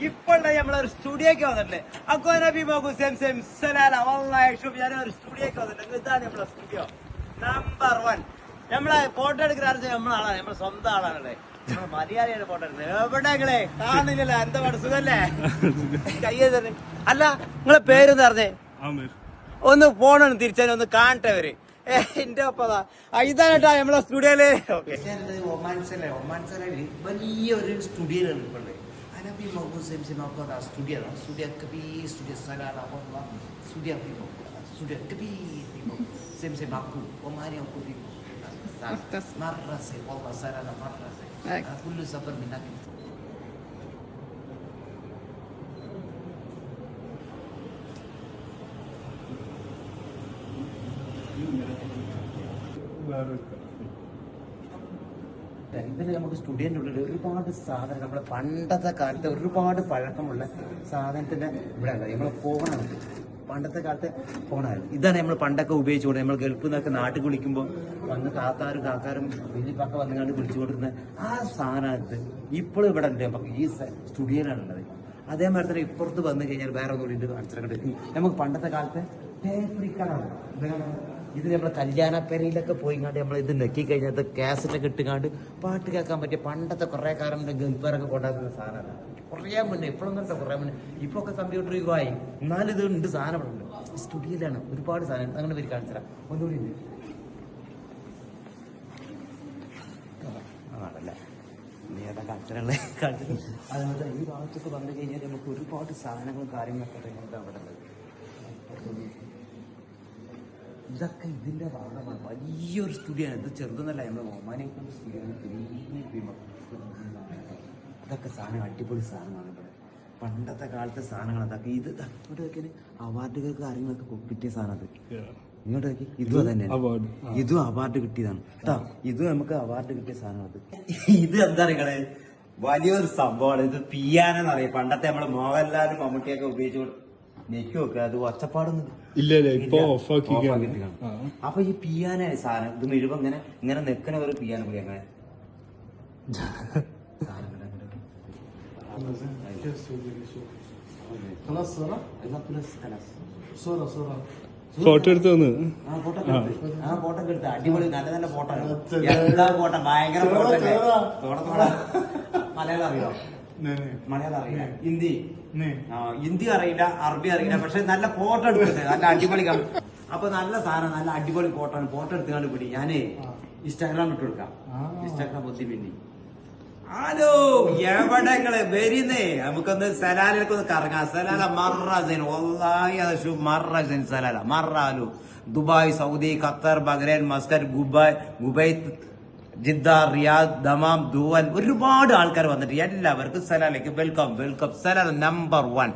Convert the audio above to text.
ഇപ്പോൾ നമ്മളൊരു സ്റ്റുഡിയോക്ക് വന്നിട്ടുണ്ട് അക്കോനബിമോക്കും സെം സെം ഞാനൊരു സ്റ്റുഡിയോക്ക് വന്നിട്ടുണ്ട്. ഇതാണ് നമ്മളെ സ്റ്റുഡിയോ നമ്പർ 1. നമ്മളെ ഫോട്ടോ എടുക്കുന്ന നമ്മളാണ്, നമ്മളെ സ്വന്തം ആളാണല്ലേ. മലയാളിയാണ് ഫോട്ടോ എടുക്കുന്നത്. എവിടെങ്ങളെ കാണുന്നില്ലല്ലോ, എന്താ പാട് സുഖല്ലേ? കയ്യേതന്നെ. അല്ല നിങ്ങളെ പേരെന്ന് പറഞ്ഞേ? ഒന്ന് ഫോണൊന്ന് തിരിച്ചാൽ ഒന്ന് കാണട്ടെ. എന്റെ ഒപ്പതാ ഇതാണേട്ടാ നമ്മളെ സ്റ്റുഡിയോയില്. ഒമാൻസലയില് വലിയൊരു സ്റ്റുഡിയോയിലാണ് ഇപ്പൊ Nabi mau sem apa dah studio kebi studio salah apa studio pipo studio kebi pipo sem aku omari aku pipo marra se wallah salah marra se kullu safar minnak ഇതിന് നമുക്ക് സ്റ്റുഡിയോന്റെ ഉള്ളിൽ ഒരുപാട് സാധനം നമ്മുടെ പണ്ടത്തെ കാലത്തെ ഒരുപാട് പഴക്കമുള്ള സാധനത്തിന്റെ ഇവിടെ അല്ല നമ്മളെ ഫോണാണ്. പണ്ടത്തെ കാലത്തെ ഫോണായിരുന്നു. ഇതാണ് നമ്മൾ പണ്ടൊക്കെ ഉപയോഗിച്ചുകൊണ്ട് നമ്മൾ ഗൾഫിൽ നിന്നൊക്കെ നാട്ടിൽ വിളിക്കുമ്പോൾ വന്ന് കാക്കാരും വലിയപ്പൊക്കെ വന്നുകൊണ്ട് വിളിച്ചുകൊണ്ടിരുന്ന ആ സാധനത്ത് ഇപ്പോഴും ഇവിടെ ഉണ്ട്. നമുക്ക് ഈ സ്റ്റുഡിയോയിലാണുള്ളത്. അതേമാതിരി തന്നെ ഇപ്പുറത്ത് വന്നു കഴിഞ്ഞാൽ വേറെ ഒന്നുകൂടി അടിച്ചിട്ടുണ്ട്. നമുക്ക് പണ്ടത്തെ കാലത്തെ ടേപ്പ് റിക്കാർഡാണ്. ഇത് നമ്മളെ കല്യാണപ്പേരയിലൊക്കെ പോയിങ്ങാണ്ട് നമ്മൾ ഇത് നെക്കി കഴിഞ്ഞാൽ കാസറ്റൊക്കെ ഇട്ടുകാണ്ട് പാട്ട് കേൾക്കാൻ പറ്റിയ പണ്ടത്തെ കുറെ കാലം ഗൾഫാരൊക്കെ കൊണ്ടാക്കുന്ന സാധനമാണ്. കുറേ മുന്നേ ഇപ്പോഴൊന്നും കേട്ടോ, കുറേ മുന്നേ. ഇപ്പൊ ഒക്കെ കമ്പ്യൂട്ടർ യുഗമായി, എന്നാലും ഇത് ഉണ്ട്. സാധനം ഉണ്ട് സ്റ്റുഡിയോയിലാണ് ഒരുപാട് സാധനം. അങ്ങനെ പേര് കാണിച്ചാ ഒന്നുകൂടി ഉണ്ട്. ആണല്ലേ നീ ഏതാ കാണിച്ചാലേ കാണിച്ചത്. അതുപോലെ ഈ ഭാഗത്തൊക്കെ വന്നു കഴിഞ്ഞാൽ നമുക്ക് ഒരുപാട് സാധനങ്ങളും കാര്യങ്ങളൊക്കെ അവിടെ ഉണ്ട്. ഇതൊക്കെ ഇതിന്റെ ഭാഗമാണ്. വലിയൊരു സ്റ്റുഡിയോ ആണ്. ഇത് ചെറുതൊന്നല്ല, നമ്മുടെ ഒമാനേക്കുന്ന സ്റ്റുഡിയോ ആണ്. ഇതൊക്കെ സാധനം അടിപൊളി സാധനമാണ്. ഇവിടെ പണ്ടത്തെ കാലത്തെ സാധനങ്ങൾ അതൊക്കെ. ഇത് ഇങ്ങോട്ട് നോക്കിയാൽ അവാർഡുകൾക്ക് കാര്യങ്ങളൊക്കെ കിട്ടിയ സാധനം അത്. ഇങ്ങോട്ട് നോക്കി ഇതും തന്നെയാണ്. ഇതും അവാർഡ് കിട്ടിയതാണ് കേട്ടോ. ഇതും നമുക്ക് അവാർഡ് കിട്ടിയ സാധനം അത്. ഇത് എന്താ നിങ്ങള് വലിയൊരു സംഭവമാണ്. ഇത് പിയാനോന്ന് അറിയാം. പണ്ടത്തെ നമ്മള് മോഹൻലാലും മമ്മൂട്ടിയൊക്കെ ഉപയോഗിച്ചു നെക്കി വെക്കുക. അത് ഒച്ചപ്പാടൊന്നും ഇല്ല. അപ്പൊ ഈ പിയാനോ സാധനം ഇത് മുഴുവൻ ഇങ്ങനെ നിക്കണ ഒരു പിയാനോ കൂടി അങ്ങനെ ഫോട്ടോ എടുത്ത് വന്ന് ഫോട്ടോ എടുത്ത് അടിപൊളി നല്ല നല്ല ഫോട്ടോ. എല്ലാ ഫോട്ടോ ഭയങ്കര ഫോട്ടോ. മലയാളം അറിയോ? മലയാളം അറിയില്ല, ഹിന്ദി അറിയില്ല, അറബി അറിയില്ല. പക്ഷെ നല്ല ഫോട്ടോ എടുക്കുന്നത് നല്ല അടിപൊളി കാണും. അപ്പൊ നല്ല സാധനം, നല്ല അടിപൊളി ഫോട്ടോ ആണ്. ഫോട്ടോ എടുത്തുകൊണ്ട് പിടി. ഞാനേ ഇൻസ്റ്റാഗ്രാം ഇട്ട് കൊടുക്കാം. ഇൻസ്റ്റാഗ്രാം പൊത്തി പിന്നി. ഹലോ എവിടെങ്ങള് വരുന്നേ? നമുക്കൊന്ന് സലാലൊക്കെ ഒന്ന് കറങ്ങാം. സലാല മറസൈൻ മറസൈൻ സലാല മറാലു Dubai, Saudi, Qatar, Bahrain, Muscat, ഗുബൈത്ത്, ജിദ്ദ, റിയാദ്, ദമാം, ദുവൻ ഒരുപാട് ആൾക്കാർ വന്നിട്ട് എല്ലാവർക്കും സലാലേക്ക് വെൽക്കം. Salalah number 1.